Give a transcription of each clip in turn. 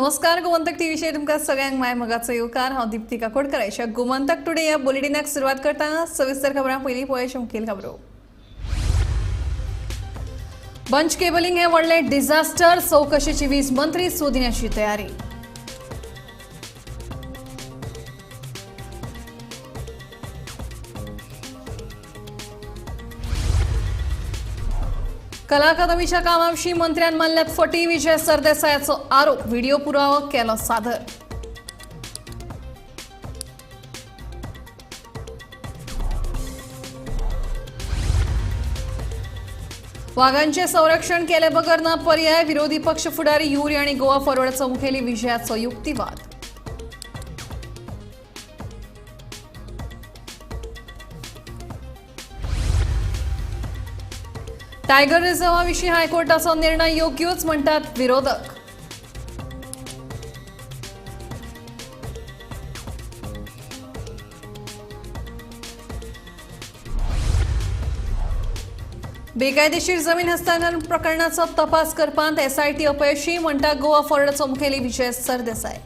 नमस्कार गोमंतक टीव्हीचेर तुमकां सगळ्यांक माय मोगाचो येवकार। हांव दीप्ती काकोडकर। आयच्या गोमंतक टुडे ह्या बुलेटिनाक सुरवात करतना सविस्तर खबरां पयलीं पळोवया मुखेल खबरो। बंच केबलिंग हे व्हडलें डिझास्टर, चवकशेची वीज मंत्री सोदिण्याची तयारी। कला अकादमीच्या कामाविशीं मंत्र्यान मारल्यात फटी। विजय सरदेसायाचो आरोप, व्हिडिओ पुरावो केलो सादर। वाघांचे संरक्षण केले बगर ना पर्याय, विरोधी पक्ष फुडारी युरी आणि गोवा फॉरवर्डचो मुखेली विजयाचो युक्तिवाद। टायगर रिझर्वाविशीं हायकोर्टाचो निर्णय योग्यच म्हणटात विरोधक। बेकायदेशीर जमीन हस्तांतरण प्रकरणाचो तपास करपांत एसआयटी अपयशी, म्हणटा गोवा फॉरवर्डचो मुखेली विजय सरदेसाय।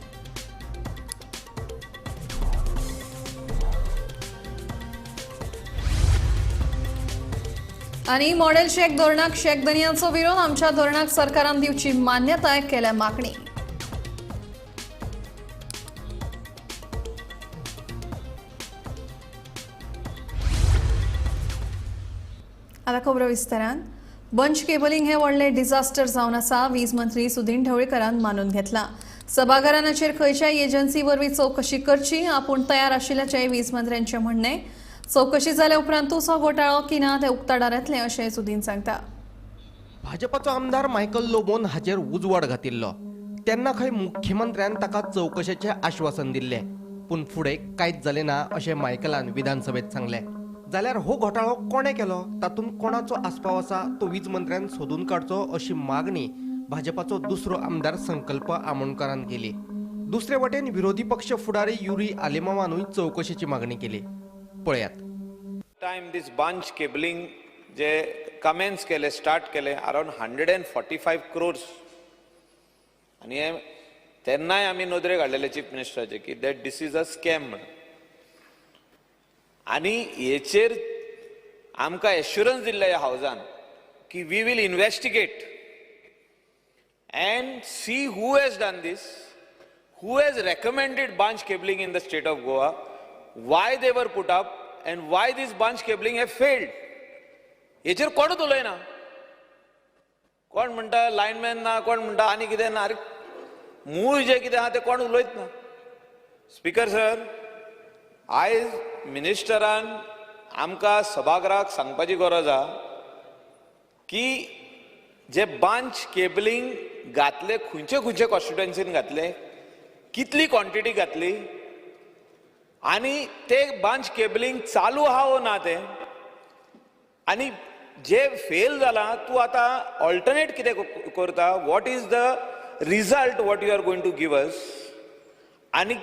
आणि मॉडेल शेक धोरणाक शेकदनियांचो विरोध, आमच्या धोरणाक सरकारान दिवची मान्यताय, केल्या मागणी। आता खबरो विस्तारान। बंच केबलिंग हे व्हडलें डिझास्टर जावन आसा, वीज मंत्री सुदीन ढवळीकरान मानून घेतला। सभाघरांचेर खंयच्याय एजन्सी वरवीं चवकशी करची, आपूण तयार आशिल्ल्याचें वीज मंत्र्यांचें म्हणणें। चवकशी जाल्या उपरांत हो घोटाळो की ना ते उक्ताडार येतलें अशें सुदीन सांगता। भाजपाचो आमदार मायकल लोबोन हाचेर उजवाड घातिल्लो तेन्ना खंय मुख्यमंत्र्यान ताका चवकशेचें आश्वासन दिल्लें, पूण फुडें कांयच जालें ना अशें मायकलान विधानसभेत सांगलें। जाल्यार हो घोटाळो कोणे केलो, तातूंत कोणाचो आस्पाव आसा तो वीज मंत्र्यान सोदून काडचो अशी मागणी भाजपाचो दुसरो आमदार संकल्प आमोणकरान केली। दुसरे वटेन विरोधी पक्ष फुडारी युरी आलेमावानूय चवकशेची मागणी केली। पळयात। टाइम दिस बंच केबलिंग जे कमेंट्स केले, स्टार्ट केले, अराउंड 145 crores आणि तेन्नाय आमी नदरे काडलेले चीफ मिनिस्टराचे की that this is a scam म्हणून, आणि हेचेर आमकां एश्युरन्स दिल्ले ह्या हावजान की we will investigate and see who has done this, who has recommended bunch cabling in the state of Goa, why they were put up and why this bunch cabling have failed. हेचेर कोणूच उलयना। कोण म्हणटा lineman ना, कोण म्हणटा आनी कितें ना, अरे मूळ जे कितें आहा तें कोण उलयत ना। स्पीकर सर, आयज मिनिस्टरान आमकां सभागृहाक सांगपाची गरज आहा की जे बंच केबलिंग घातले खंयचे खंयचे कॉन्स्टिट्युएन्सीन घातले, कितली क्वॉन्टिटी घातली, आणि ते बंच केबलिंग चालू आहा वो ना ते, आणि जे फेल जाला तूं आतां ऑल्टरनेट कितें करता, what is the result what you are going to give us, आणि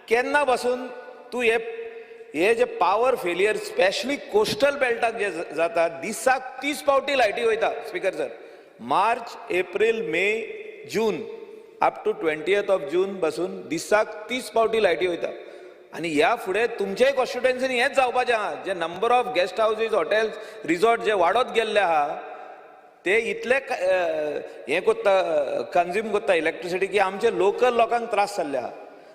केन्ना पासून तूं हे जे पावर फेलियर स्पेशली कोस्टल बेल्टाक जे जाता, दिसाक 30 फावटी लायटी वयता। Speaker sir, March, April, May, June up to 20th of June पासून दिसाक 30 फावटी लायटी वयता, आणि ह्या फुडें तुमचेय कॉन्स्टिट्युएन्सीन हेच जावपाचें आहा। जे number of guest houses, hotels, resort जे वाडत गेल्ले आहा ते इतले हे कोत्ता, कंज्यूम कोत्ता इलेक्ट्रिसिटी की आमचे लोकल लोकांक त्रास जाल्ले आहा।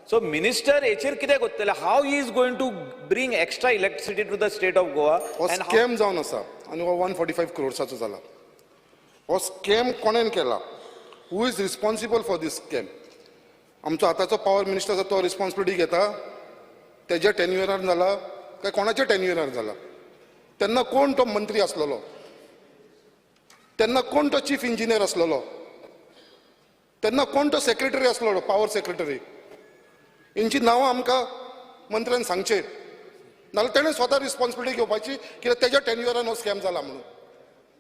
सो मिनिस्टर हेचेर कितें कोत्तले, how he is going to bring extra electricity to the state of Goa. Scam जावन आसा आनी हो 145 crores जाला। हो स्कॅम कोणेन केला, who is responsible for this scam? आमचो आतांचो पॉवर मिनिस्टर आसा तो रिस्पॉन्सिबिलिटी घेता, तेज्या टेन्युअरान जाला काय कोणाच्या टेन्युअरान जाला? तेन्ना कोण तो मंत्री आसलेलो, तेन्ना कोण तो चीफ इंजिनियर आसलेलो, तेन्ना कोण तो सेक्रेटरी आसलेलो, पॉवर सेक्रेटरी? हेंची नांवां आमकां मंत्र्यान सांगचे, नाल्यार तेणें स्वता रिस्पॉन्सिबिलिटी घेवपाची कित्याक तेज्या टेन्युअरान हो स्कॅम जाला म्हणून,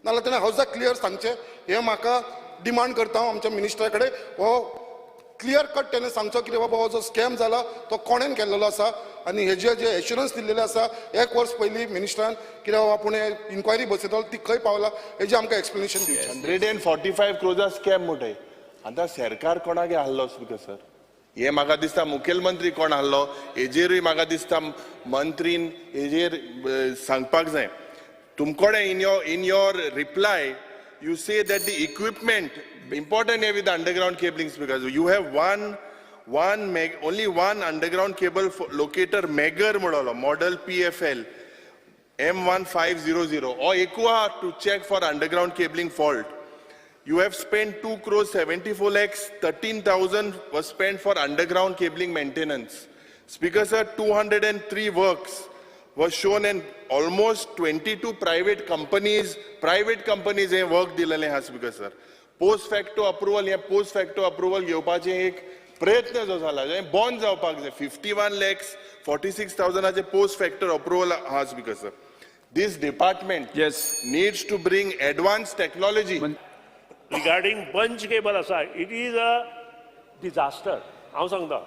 नाल्यार तेणें हावजाक क्लियर सांगचें। हें म्हाका डिमांड करता हांव आमच्या मिनिस्टरा कडेन, हो क्लियर कट तेणें सांगचो की बाबा हो जो स्कॅम जाला तो कोणेन केल्लो आसा, आणि हेजे जे एश्युरन्स दिल्लेले आसा 1 वर्स पयलीं मिनिस्टरान कित्याक आपूण इन्क्वायरी बसयतलो ती खंय पावला हेजें आमकां एक्सप्लेनेशन दिवचें। 145 crores स्कॅम मोठे आतां सरकार कोणागे आहलो स्पीकर सर? हे म्हाका दिसता मुखेलमंत्री कोण आहलो हेजेरूय म्हाका दिसता मंत्रीन हेजेर सांगपाक जाय. तुमकोडे in your reply you say that the equipment important here with the underground cabling because you have only one underground cable locator Megger model PFL M1500 or Equa to check for underground cabling fault. You have spent 2 crores 74 lakhs, 13,000 was spent for underground cabling maintenance. Speaker sir, 203 works was shown in almost 22 private companies हे work दिलेले हा speaker sir. Post facto approval घेवपाचे एक प्रयत्न जो झाला bond जावपाक जाय 51 lakhs 46,000 post factor approval हा speaker sir. This department needs to bring advanced technology. Regarding bunch cable aside, it is a disaster. हांव सांगता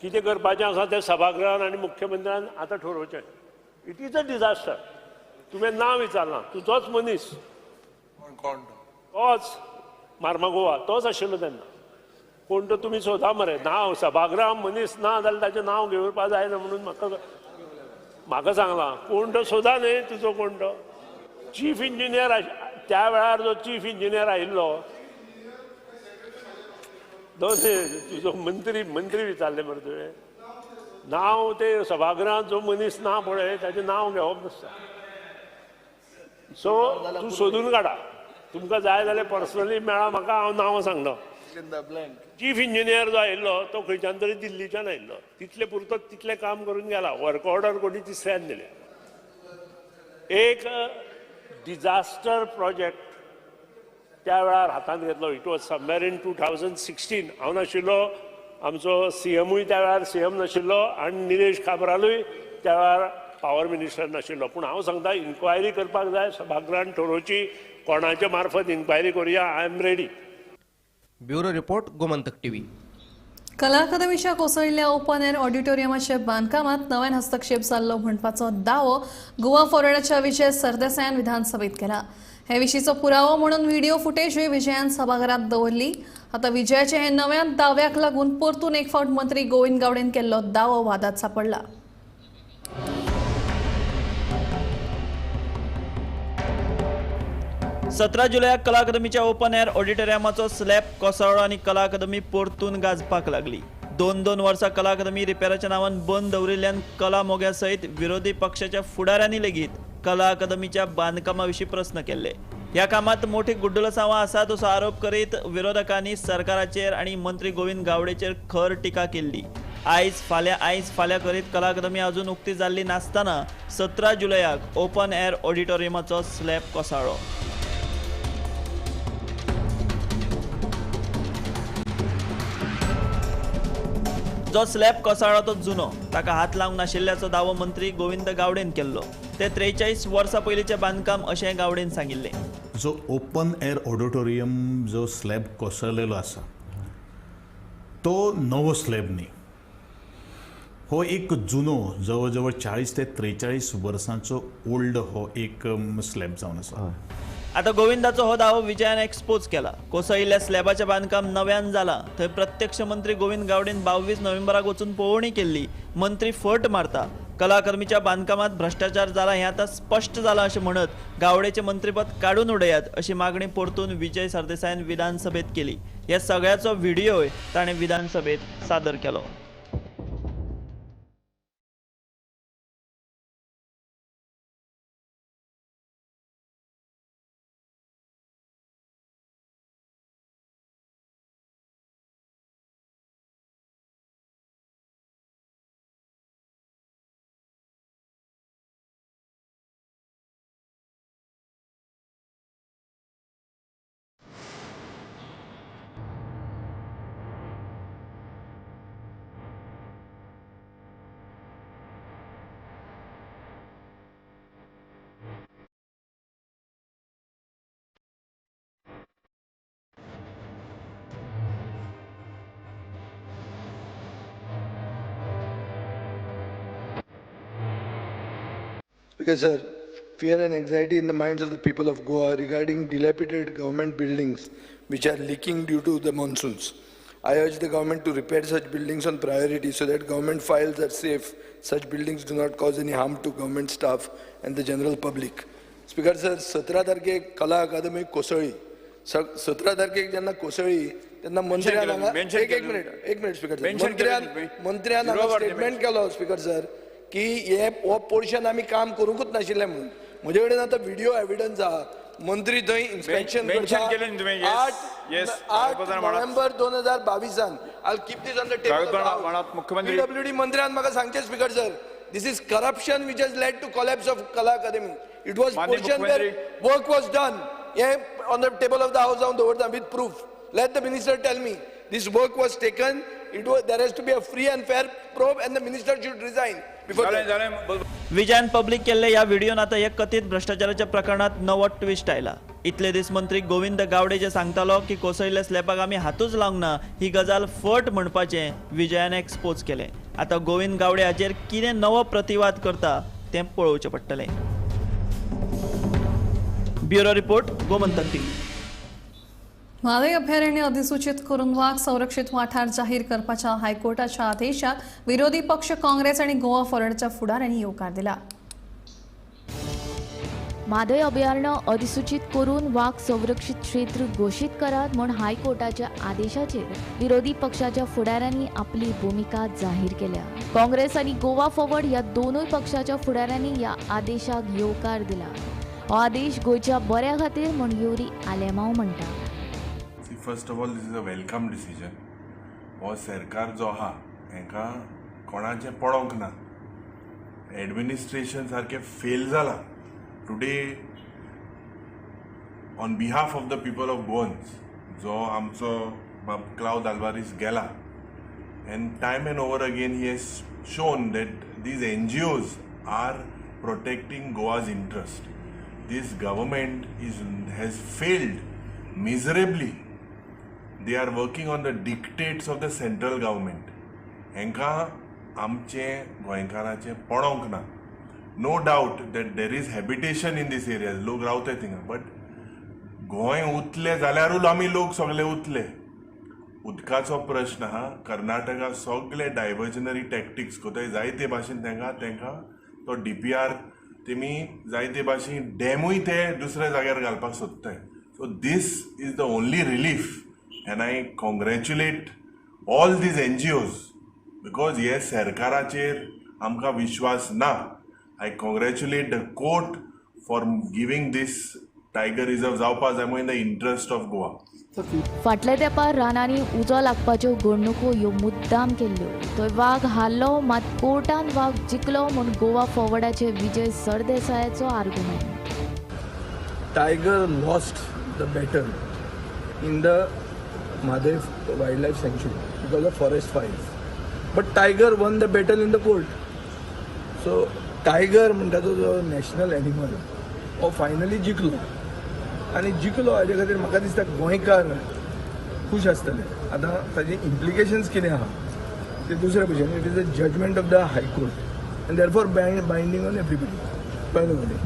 कितें करपाचें आसा तें सभागृहान आनी मुख्यमंत्र्यान आतां ठरोवचें. It is a disaster. तुवें नांव विचारना, तुजोच मनीस तोच मार्मागोवा तोच आशिल्लो तेन्ना. कोण तो तुमी सोदा मरे नांव सभागृहान मनीस ना जाल्यार ताचें नांव घेवपा जायना म्हणून म्हाका सांगलां. कोण तो सोदा न्ही तुजो कोण तो चीफ इंजिनियर त्या वेळार जो चीफ इंजिनियर आयिल्लो तुजो मंत्री विचारले मरे तुवें नांव ते सभागृहांत जो मनीस ना पळय ताचें नांव घेवप नासता. सो तूं सोदून काडा. तुमकां जाय जाल्यार पर्सनली मेळा म्हाका हांव नांव सांगना. चीफ इंजिनियर जो आयिल्लो तो खंयच्यान तरी दिल्लीच्यान आयिल्लो. तितले पुरतो तितलें काम करून गेला. वर्क ऑर्डर कोणी तिसऱ्यान दिले. एक डिजास्टर प्रोजेक्ट त्या वेळार हातांत घेतलो. It was somewhere in 2016. हांव नाशिल्लो, आमचो सीएमूय त्या वेळार सीएम नाशिल्लो आनी निलेश काब्रालूय त्या वेळार पावर मिनिस्टर नाशिल्लो. पूण हांव सांगता इन्क्वायरी करपाक जाय. सभागृहान ठरोवची कोणाच्या मार्फत इन्क्वायरी करुया. I am ready. Bureau report Gomantak TV. कला अकादमीच्या कोसळिल्ल्या ओपन एअर ऑडिटोरियमाच्या बांदकामात नव्यान हस्तक्षेप जाल्लो म्हणपाचो दावो गोवा फॉरवर्डाच्या विजय सरदेसायान विधानसभेत केला. हे विशींचो पुरावो म्हणून व्हिडिओ फुटेजूय विजयान सभाघरात दवरली. आता विजयाचे हे नव्या दाव्याक लागून परतून एक फावट मंत्री गोविंद गावडेन केल्लो दावो वादात सापडला. 17 जुलयाक कला अकादमीच्या ओपन एअर ऑडिटोरियमाचो स्लॅब कोसळ्ळो आनी कला अकादमी परतून गाजपाक लागली. 2 वर्सां कला अकादमी रिपेराच्या नांवान बंद दवरिल्ल्यान कला मोग्या सयत विरोधी पक्षाच्या फुडाऱ्यांनी लेगीत कला अकादमीच्या बांदकामा विशीं प्रस्न केले. ह्या कामात मोठी गुड्डलसांवां आसात असो आरोप करीत विरोधकांनी सरकाराचेर आनी मंत्री गोविंद गावडेचेर खर टिका केल्ली. आयज फाल्यां करीत कला अकादमी अजून उक्ती जाल्ली नासतना 17 जुलयाक ओपन एअर ऑडिटोरियमाचो स्लॅब कोसळ्ळो. जो स्लॅब कोसळ्ळो तो जुनो, ताका हात लावंक नाशिल्ल्याचो दावो मंत्री गोविंद गावडेन केल्लो. ते 43 वर्सां पयलींचें बांदकाम अशें गावडेन सांगिल्लें. जो ओपन एअर ऑडिटोरियम जो स्लॅब कोसळलेलो आसा तो नवो स्लॅब न्ही. हो एक जुनो जवळ जवळ 40 ते 43 वर्सांचो ओल्ड हो एक स्लॅब जावन आसा. आता गोविंदाचो हो दावो विजयान एक्सपोज केला. कोसळिल्ल्या स्लॅबाचें बांदकाम नव्यान जालां. थंय प्रत्यक्ष मंत्री गोविंद गावडेन 22 नोव्हेंबराक वचून पळोवणी केल्ली. मंत्री फट मारता. कला अकादमीच्या बांदकामात भ्रष्टाचार जाला हें आतां स्पश्ट जालां अशें म्हणत गावडेचें मंत्रीपद काडून उडयात अशी मागणी परतून विजय सरदेसायान विधानसभेत केली. ह्या सगळ्याचो व्हिडिओय ताणें विधानसभेत सादर केलो. Because, sir, fear and anxiety in the minds of the people of Goa regarding dilapidated government buildings which are leaking due to the monsoons. I urge the government to repair such buildings on priority so that government files are safe. Such buildings do not cause any harm to government staff and the general public. Speaker sir, 17 तारखेक कला अकादमी कोसळ्ळी. 17 तारखेक जेन्ना कोसळ्ळी तेन्ना मंत्र्यान एक minute speaker sir, मंत्र्यान statement केलो speaker sir की हो पोर्शन आमी काम करूंकूच नाशिल्लें म्हणून. म्हजे कडेन आतां व्हिडिओ एविडन्स आहा. मंत्री थंय इन्स्पेक्शन करता 8 November 2022 I'll keep this on the table. PWD मंत्र्यान म्हाका सांगचे speaker sir, this is corruption which has led to collapse of Kala Academy. It was portion where work was done. On the table of the house down the with proof. Let the minister tell me this work was taken. There has to be a free and fair probe and the minister should resign. विजयान public केल्ल्या ह्या व्हिडिओन आतां एक कथीत भ्रष्टाचाराच्या प्रकरणात नवो twist आयला. इतले दीस मंत्री गोविंद गावडे जे सांगतालो की कोसळिल्ल्या स्लॅबाक आमी हातूच लावंक ना ही गजाल फट म्हणपाचें विजयान एक्सपोज केलें. आतां गोविंद गावडे हाचेर कितें नवो प्रतिवाद करता तें पळोवचें पडटलें. Bureau report, Gomantak TV. Mhadei अभयारण्य अधिसूचित करून वाघ संरक्षित वाठार जाहीर करपाच्या हायकोर्टाच्या आदेशाक विरोधी पक्ष काँग्रेस आणि गोवा फॉरवर्डच्या फुडाऱ्यांनी येवकार दिला. म्हादय अभयारण्य अधिसूचित करून वाघ संरक्षित क्षेत्र घोषित करात म्हूण हायकोर्टाच्या आदेशाचेर विरोधी पक्षाच्या फुडाऱ्यांनी आपली भूमिका जाहीर केल्या. काँग्रेस आणि गोवा फॉरवर्ड ह्या दोनूय पक्षाच्या फुडाऱ्यांनी ह्या आदेशाक येवकार दिला. हो आदेश गोंयच्या बऱ्या खातीर म्हूण युरी आलेमांव म्हणटा. First of all this is a welcome decision. हो सरकार जो आहा हाका कोणाचें पडोंक ना. एडमिनिस्ट्रेशन सारकें फेल जाला. Today on behalf of the people of Goans जो आमचो क्लाउद आल्वारीस गेला and time and over again he has shown that these NGOs are protecting Goa's interest. This government has failed miserably. They are working on the dictates of the central government. Henka amche goinkarache पडोंक ना. No doubt that there is habitation in this area. लोक रावताय थिंगा. But Goa उतले जाल्यारूच आमी लोक सगळे उतले. उदकाचो प्रश्न आहा. कर्नाटका सगळे डायवर्जनरी टॅक्टिक्स कोताय जायते भाशेन तेंका तो DPR तेमी जायते भाशेन डॅमूय ते दुसऱ्या जाग्यार घालपाक सोदताय. So this is the only relief and I congratulate all these NGOs because हे सरकाराचेर आमकां विश्वास ना. I congratulate the court for giving this tiger reserve जावपा जाय म्हूण in the interest of Goa. फाटल्या तेंपार रानांनी उजो लागपाच्यो घडणुको ह्यो मुद्दाम केल्ल्यो. थंय वाघ हारलो मात कोर्टान वाघ जिखलो म्हूण गोवा फॉरवर्डाचे विजय सरदेसायाचो argument. Tiger lost the battle in the Madhai Wildlife Sanctuary because of forest fires. But Tiger won the battle in the court. So Tiger म्हणटा तो जो नॅशनल एनिमल हो फायनली जिखलो. आनी जिखलो हाजे खातीर म्हाका दिसता गोंयकार खूश आसतले. आतां ताजे इम्प्लिकेशन्स कितें आहा ते दुसरे भशेन. It is a judgment of the high court and therefore binding on everybody. कळ्ळें.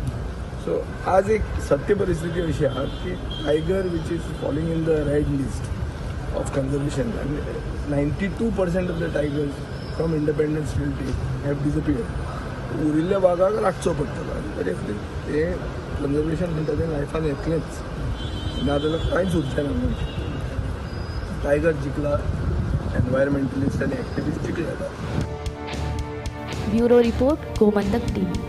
सो आज एक सत्य परिस्थिती अशी आहा की tiger which is following in the red list of conservation आनी 92% of the tigers from independence treaty have disappeared. उरिल्ल्या वाघाक राखचो पडटलो आनी ताचे खातीर ते कन्जर्वेशन म्हणटा तें लायफान येतलेंच. नाजाल्यार कांयच उरचें ना. टायगर जिखला, एनवायरमेंटलिस्ट आनी एक्टिविस्ट जिखले जाता. Bureau report, Gomantak TV.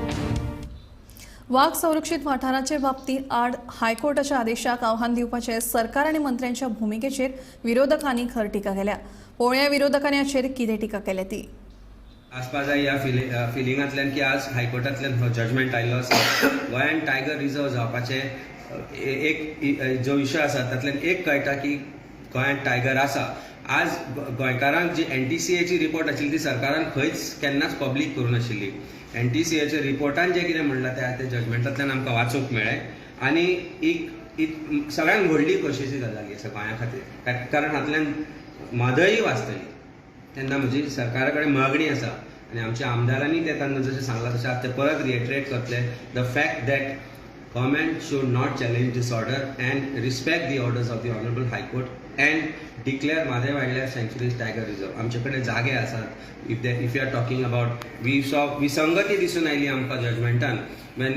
वाघ संरक्षित वाठाराचे बाबतीत आड हायकोर्टाच्या आदेशाक आव्हान दिवपाचे सरकार आणि मंत्र्यांच्या भूमिकेचेर विरोधकांनी खर टिका केल्या. पळोवया विरोधकांनी हाचेर कितें टिका केल्या ती. आसपा जाय ह्या फिलिंगांतल्यान की आज हायकोर्टांतल्यान हो जजमेंट आयिल्लो आसा. गोंयान टायगर रिजर्व जावपाचे एक जो विशय आसा तातूंतल्यान एक कळटा की गोंयांत टायगर आसा. आज गोंयकारांक जी NTCAची रिपोर्ट आशिल्ली ती सरकारान खंयच केन्नाच पब्लीक करूं नाशिल्ली. NTCAच्या रिपोर्टान जें कितें म्हणलां ते जजमेंटांतल्यान आमकां वाचूंक मेळ्ळें. आनी एक सगळ्यांत व्हडली खोशयेची गजाल आसा गोंया खातीर. कारण हातूंतल्यान म्हादयी वाचतली. तेन्ना म्हजी सरकारा कडेन मागणी आसा आणि आमच्या आमदारांनी ते त्यांना जसे सांगला तसे आता ते परत रिएटरेट करतले the fact that government should not challenge this order and respect the orders of the Honorable High Court and declare Madhe Wildlife Sanctuaries Tiger Reserve. आमच्याकडे जागे आसात. If you are talking about विसंगती दिसून oily आमकां जजमेंटान when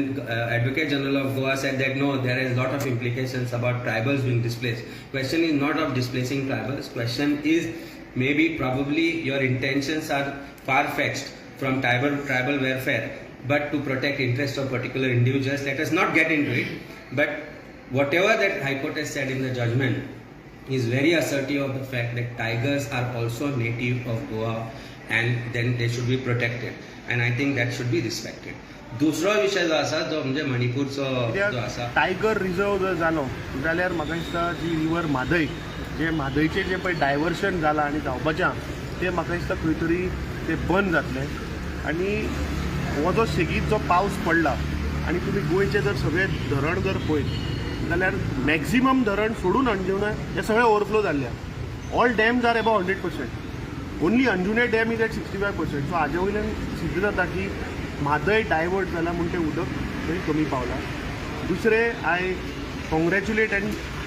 Advocate General of Goa said that no, there is lot of implications about tribals being displaced. Question is not of displacing tribals. Question is maybe probably your intentions are far-fetched from tribal welfare. But to protect interests of particular individuals, let us not get into it. But whatever that High Court has said in the judgment is very assertive of the fact that tigers are also native of Goa and then they should be protected. And I think that should be respected. दुसरो विषय जो आसा तो म्हणजे मणिपूरचो जो आसा tiger reserve जर जालो जाल्यार म्हाका दिसता जी रिवर म्हादय जे म्हादयचें जें पळय डायवर्शन जालां आनी जावपाचें तें म्हाका दिसता खंय तरी तें बंद जातलें. आनी हो जो सेगीत जो पावस पडला आनी तुमी गोंयचे जर सगळे धरण जर पळयत जाल्यार मॅक्झिमम धरण सोडून अंजुना हे सगळे ओवरफ्लो जाल्ले. All dams are above 100%. Only Anjune dam is at 65%. So हाजे वयल्यान सिद्ध जाता की म्हादय डायवर्ट जाला म्हूण तें उदक थंय कमी पावलां. दुसरें I congratulate and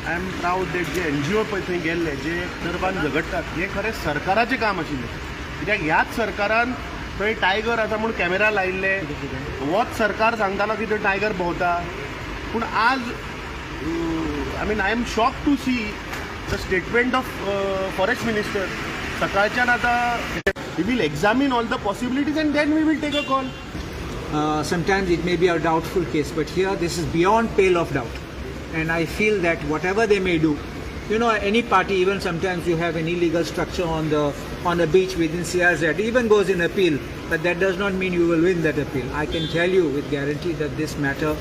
I am proud that जे NGO पळय थंय गेल्ले जे तरबान झगडटात हें खरें सरकाराचें काम आशिल्लें. कित्याक ह्याच सरकारान थंय टायगर आसा म्हूण कॅमेरा लायिल्ले होच सरकार सांगतालो की थंय टायगर भोंवता. पूण आज I am shock to see the statement of forest minister. सकाळच्यान आतां we will examine all the possibilities and then we will take a call. Sometimes it may be a doubtful case, but here this is beyond pale of doubt. And I feel that whatever they may do, you know, any party, even sometimes you have an illegal structure on a beach within CRZ, even goes in appeal, but that does not mean you will win that appeal. I can tell you with guarantee that this matter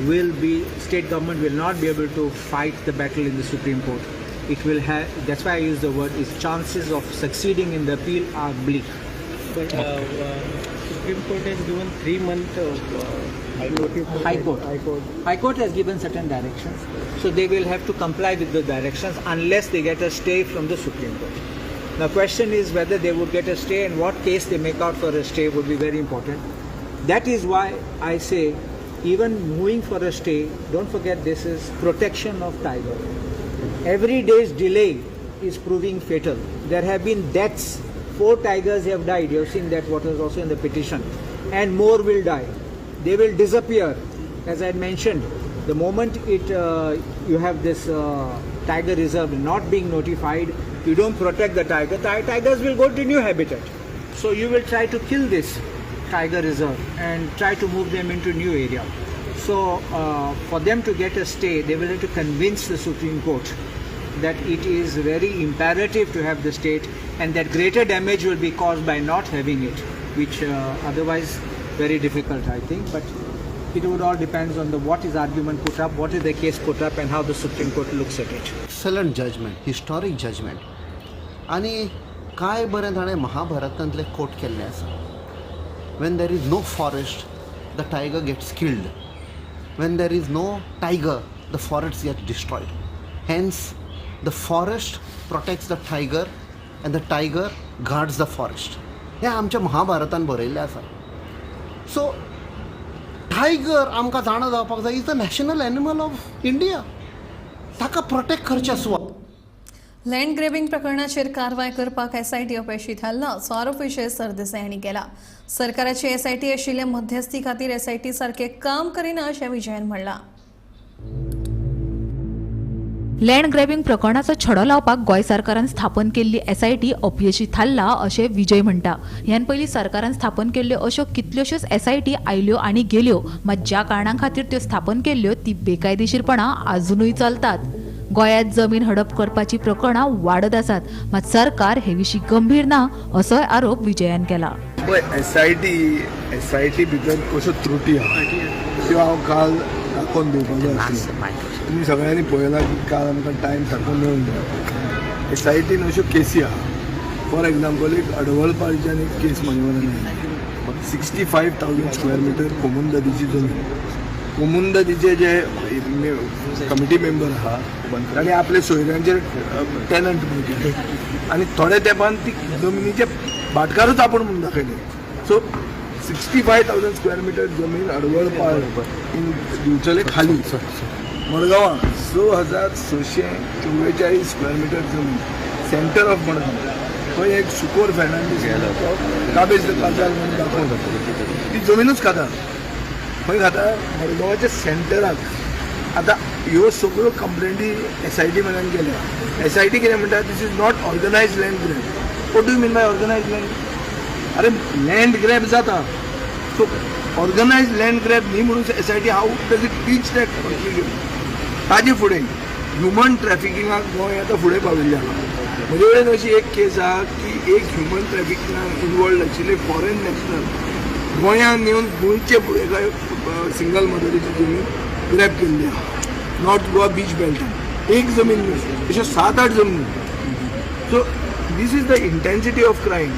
will be, state government will not be able to fight the battle in the Supreme Court. It will have, that's why I use the word, its chances of succeeding in the appeal are bleak. But Supreme Court has given 3-month High Court has given certain directions, so they will have to comply with the directions unless they get a stay from the Supreme Court. The question is whether they would get a stay and what case they make out for a stay would be very important. That is why I say, even moving for a stay, don't forget this is protection of tiger. Every day's delay is proving fatal. There have been deaths. 4 tigers have died. You have seen that, what was also in the petition. And more will die. They will disappear. As I mentioned, the moment you have this tiger reserve not being notified, you don't protect the tiger, tigers will go to new habitat. So you will try to kill this tiger reserve and try to move them into new area. So for them to get a stay, they will have to convince the Supreme Court that it is very imperative to have the state and that greater damage will be caused by not having it, which otherwise very difficult, I think. But it would all depends on what is argument put up, what is the case put up, and how the Supreme Court looks at it. Excellent judgment, historic judgment. आणि काय बरें ताणें महाभारतांतले coat केल्लें आसा. When there is no forest, the tiger gets killed. When there is no tiger, the forests get destroyed. Hence, the forest protects the tiger and the tiger guards the forest. हें आमच्या महाभारतान बरयल्लें आसा. So tiger आमकां जाणा जावपाक जाय, is the national animal of India. ताका protect करचें सुवा. लँड ग्रेबिंग प्रकरणाचेर कारवाय करपाक SIT अपेशी थारला असो आरोप विजय सरदेसाय हांणी केला. सरकाराची SIT आशिल्ल्या मध्यस्थी खातीर SIT सारकें काम करिना अशें विजयान म्हणलां. लँड ग्रॅबिंग प्रकरणाचो छडो लावपाक गोंय सरकारान स्थापन केल्ली SIT अपयशी थारला अशें विजय म्हणटा. ह्यान पयलीं सरकारान स्थापन केल्ल्यो अश्यो कितल्योश्योच SIT आयल्यो आनी गेल्यो, मात ज्या कारणां खातीर त्यो स्थापन केल्ल्यो ती बेकायदेशीरपणां अजुनूय चलतात. गोंयांत जमीन हडप करपाची प्रकरणां वाडत आसात, मात सरकार हे विशीं गंभीर ना असोय आरोप विजयान केला. SIT भितर कश्यो त्रुटी आहा त्यो हांव काल दाखोवन दिवपाक जाय आशिल्लो. तुमी सगळ्यांनी पळयलां की काल आमकां टायम सारको मेळूंक जाय. SITन अश्यो केसी आहा. फॉर एग्जाम्पल एक अडवळपाच्यान एक केस म्हाजे वरान 65,000 स्क्वेअर मिटर कोमुन नदीची जमीन. कोमुन नदीचे जे कमिटी मेंबर आहा तांणी आपले सोयऱ्यांचेर टेनंट म्हणून केले आनी थोड्या तेंपान ती जमनीचे भाटकारूच आपूण म्हणून दाखयले. सो 65,000 स्क्वेअर मीटर जमीन अडवळपाळ दिवचले खाली मडगांवां 6,644 स्क्वेअर मीटर जमीन सेंटर ऑफ मडगांव खंय एक सुकोर फेर्नांडीस काबेज काजाल म्हणून दाखोवन ती जमीनूच खाता खंय खाता मडगांवाच्या सेंटराक. आतां ह्यो सगळ्यो कंप्लेंटी SIT कडल्यान गेल्या. SIT कितें म्हणटा, this is not organised land grab. What do you mean by organised land? अरे लँड ग्रॅब जाता, सो ऑर्गनायज्ड लँड ग्रॅब न्ही म्हणून SIT how does it reach that conclusion? ताजे फुडें ह्युमन ट्रॅफिकिंगाक गोंय आतां फुडें पाविल्लें आसा. म्हजे कडेन अशी एक केस आहा की एक ह्युमन ट्रॅफिकिंगाक इनवॉल्ड आशिल्ले फॉरेन नॅशनल गोंयांत येवन गोंयचे फुडें काय सिंगल मदरीची जमीन ग्रॅब केल्ली आहा. नॉर्थ गोवा बीच बेल्टान एक जमीन न्ही, अश्यो 7-8 जमीन. So this is the intensity of crime.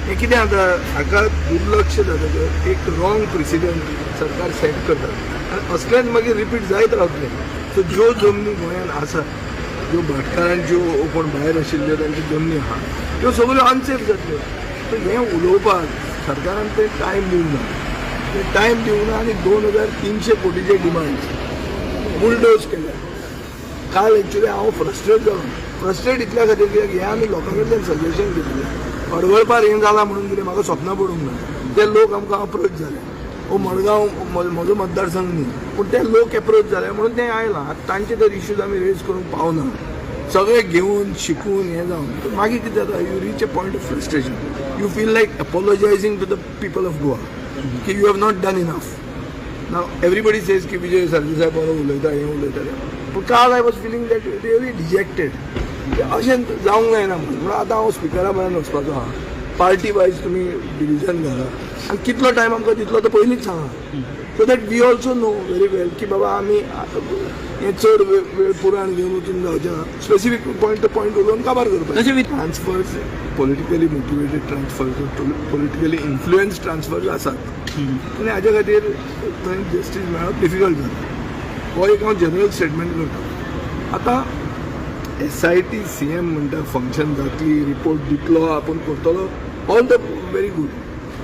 हें कितें जाता, हाका दुर्लक्ष जाता, एक रॉंग प्रेसिडेंट सरकार सेट करता आनी असलेच मागीर रिपीट जायत रावतले. सो ज्यो जमनी गोंयांत आसा, ज्यो भाटकारांच्यो कोण भायर आशिल्ल्यो तांच्यो जमनी आहा त्यो सगळ्यो अनसेफ जातल्यो. सो हें उलोवपाक सरकारान तें टायम दिवंक ना. ते टायम दिवंक ना आनी 2,300 कोटीचे डिमांड बुलडोज केल्या. काल एक्चुली हांव फ्रस्ट्रेट जालो. फ्रस्ट्रेट इतल्या खातीर कित्याक हें आमी लोकां कडल्यान सजेशन घेतलें. अडवळपार हें जालां म्हणून कितें म्हाका सपनां पडूंक ना. ते लोक आमकां अप्रोच जाले. हो मडगांव म्हजो मतदारसंघ न्ही, पूण ते लोक एप्रोच जाले म्हणून तें आयलां. आतां तांचे तर इश्यूज आमी रेज करूंक पावना. सगळे घेवन शिकून हें जावन मागीर कितें जाता, you reach a point of frustration. You feel like apologising to the people of Goa की you have not done enough. Now everybody says की विजय सरदेसाय बरो उलयता, हें उलयताले. पूण काल I was feeling that really dejected. अशें जावंक जायना म्हणून आतां हांव स्पिकरा म्हऱ्यान वचपाचो आहा. पार्टी वायज तुमी डिविजन घाला आनी कितलो टायम आमकां दितलो तो पयलींच सांगा, so that we also know very well की बाबा आमी हें चड वेळ पुराण घेवन वचून जावचें ना. स्पेसिफीक पॉयंट टू पॉयंट उलोवन काबार करपाचें. तशें transfers, politically motivated transfers, politically influence transfers आसात, पूण हाजे खातीर थंय जस्टीस मेळप डिफिकल्ट जाता. हो एक हांव जनरल स्टेटमेंट करता. आतां SIT CM म्हणटा फंक्शन जातली, रिपोर्ट दितलो, आपूण करतलो, ऑल द व्हेरी गूड.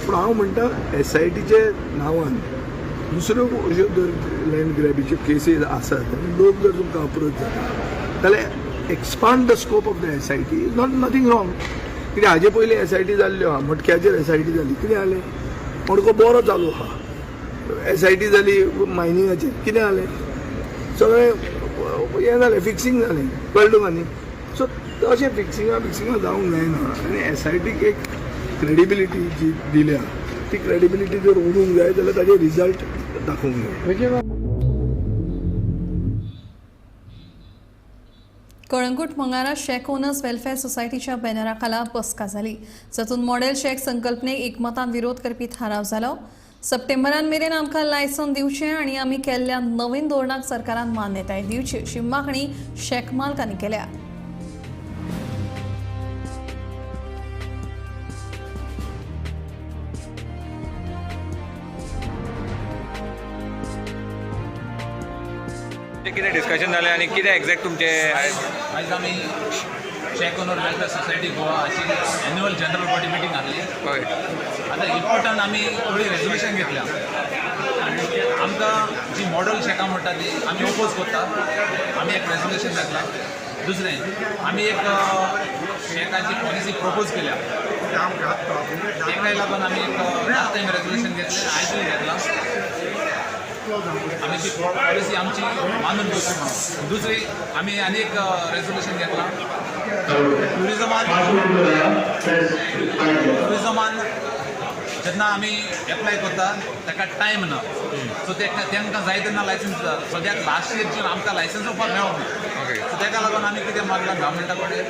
पूण हांव म्हणटा SITचे नांवान दुसऱ्यो अश्यो जर लँड ग्रॅबीच्यो केसीस आसात आनी लोक जर तुमकां अप्रोच जाता जाल्यार expand the scope of the SIT is not nothing wrong. कित्याक हाजे पयलीं SIT जाल्ल्यो आहा, मटक्याचेर SIT जाली, कितें जालें? मडको बरो चालू आहा. SIT जाली मायनिंगाचेर, कितें जालें? सगळें हें जालें, फिक्सींग जालें, कळ्ळें तुका न्ही? सो अशें फिक्सिंगा जावंक जायना. आनी SITक एक क्रेडिबिलिटी जी दिल्या, ती क्रेडिबिलिटी जर उडूंक जाय जाल्यार ताजे रिजल्ट दाखोवंक जाय. कळंगूट मंगळारा शेक ओनर्स वेलफेअर सोसायटीच्या बॅनरा खाला बसका जाली, जातूंत मॉडेल शेक संकल्पनेक एकमतान विरोध करपी थाराव जालो. सप्टेंबरान मेरेन आमकां लायसन दिवचें आनी आमी केल्ल्या नवीन धोरणाक सरकारान मान्यताय दिवची अशी मागणी शेक मालकांनी केल्या. कितें डिस्कशन जालें आनी कितें एक्झॅक्ट तुमचे? आयज आमी शेक ओनर वेलफेअर सोसायटी गोवा हाची एन्युअल जनरल बॉडी मिटींग आहली. हय. आतां इम्पॉर्टंट आमी थोडी रेजोल्युशन घेतल्या. आमकां जी मॉडल शेकां म्हणटा ती आमी ओपोज करता. आमी एक रेजोल्युशन घातलां. दुसरें आमी एक शेकाची पॉलिसी प्रपोज केल्या. तेकाय लागून आमी एक लास्ट टायम रेजोल्युशन घेतलें, आयजूय घेतलां. आमी ती पॉलिसी आमची मानून घेवची म्हणून. दुसरी आमी आनी एक रेजोल्युशन घेतलां. ट्युरिजमान जेन्ना आमी एप्लाय करता ताका टायम ना, सो तांकां जाय तेन्ना लायसन्स दिता. सद्याक लास्ट इयरच्यान आमकां लायसन्स ऑफर मेळोंक ना. सो ताका लागून आमी कितें मागलां गव्हर्मेंटा कडेन,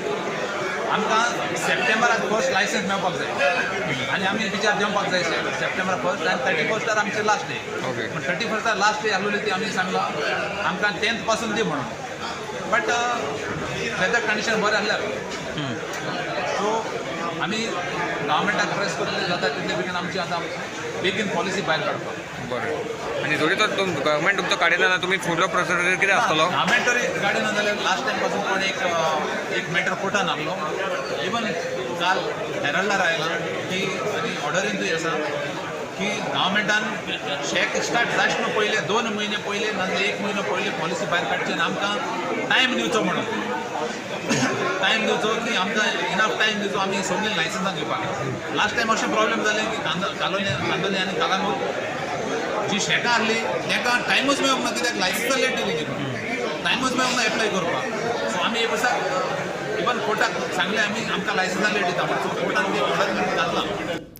आमकां सप्टेंबराक फर्स्ट लायसन्स मेळपाक जाय आनी आमी विचार देवपाक जाय सप्टेंबर फर्स्ट आनी 31 आमचे लास्ट डे. पूण 31 लास्ट डे आहलोली ती आमी सांगलां आमकां 10th पासून दी म्हणून. बट वेदर कंडिशन बरें आहल्यार सो आमी गव्हर्मेंटाक प्रेस करतले जाता तितले बेगीन आमची आतां बेगीन पॉलिसी भायर काडपाक. बरें. आनी जोरी तर गव्हर्मेंट तुमचो काडिना ना, तुमी फुडलो प्रोसिजर कितें आसतलो? गव्हर्मेंट तरी काडिना जाल्यार लास्ट टायम पासून कोण एक मॅटर कोर्टान आहलो. इवन काल हेरल्डार आयला की आनी ऑर्डरीन तुवें आसा की गव्हर्मेंटान शेक स्टार्ट जायना पयले 2 म्हयने पयले नाजाल्यार 1 म्हयनो पयले पॉलिसी भायर काडची आनी आमकां टायम दिवचो म्हणून टायम दिवचो की आमकां इनफ टायम दिवचो आमी सगळीं लायसन्सां घेवपाक लास्ट टायम अशें प्रॉब्लेम जालें की कांदोली आनी कालांगूट जी शेकां आहली ताका टायमूच मेळोंक ना कित्याक लायसन्सां लेट दिली कितें टायमूच मेळोंक ना एप्लाय करपाक सो आमी एक वर्साक इवन कोर्टाक सांगलें आमी आमकां लायसन्सां लेट दिता म्हणून कोर्टान ती ऑर्डर घातला.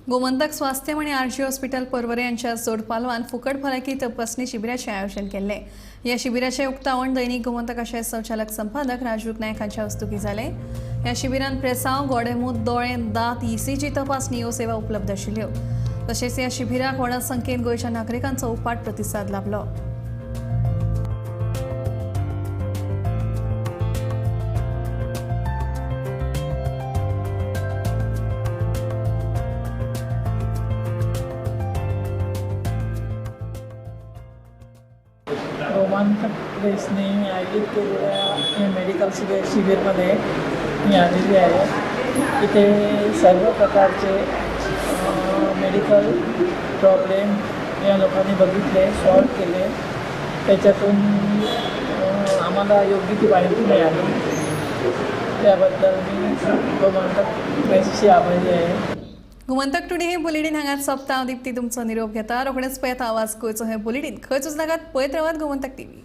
गोमंतक स्वास्थ्य आणि आरजी हॉस्पिटल परवरे यांच्या जोड पालवान फुकट भलायकी तपासणी शिबिराचे आयोजन केले. या शिबिराचे उक्तावण दैनिक गोमंतकाचे संचालक संपादक राजू नायक हांच्या हस्तुकी जाले. या शिबिरांत प्रेसांव, गोडेमूत, दोळे, दात, ECG तपासणी ह्यो सेवा उपलब्ध आशिल्ल्यो. तशेंच या शिबिराक व्हड संख्येन गोंयच्या नागरिकांचो उपाट प्रतिसाद लाभलो. गोमंतक प्रेसने आयोजित केलेल्या मेडिकल शिबिरमध्ये मी आलेली आहे. इथे सर्व प्रकारचे मेडिकल प्रॉब्लेम या लोकांनी बघितले, सॉल्व केले. त्याच्यातून आम्हाला योग्य ती माहिती मिळाली. त्याबद्दल मी गोमंतक प्रेसची आभारी आहे. गोमंतक टुडे हे बुलेटिन हांगाच सोंपता. हांव दिप्ती तुमचो निरोप घेता. रोखडेच पळयात आवाज गोंयचो हे बुलेटिन. खंयचूच नाकात, पळयत रावात गोमंतक TV.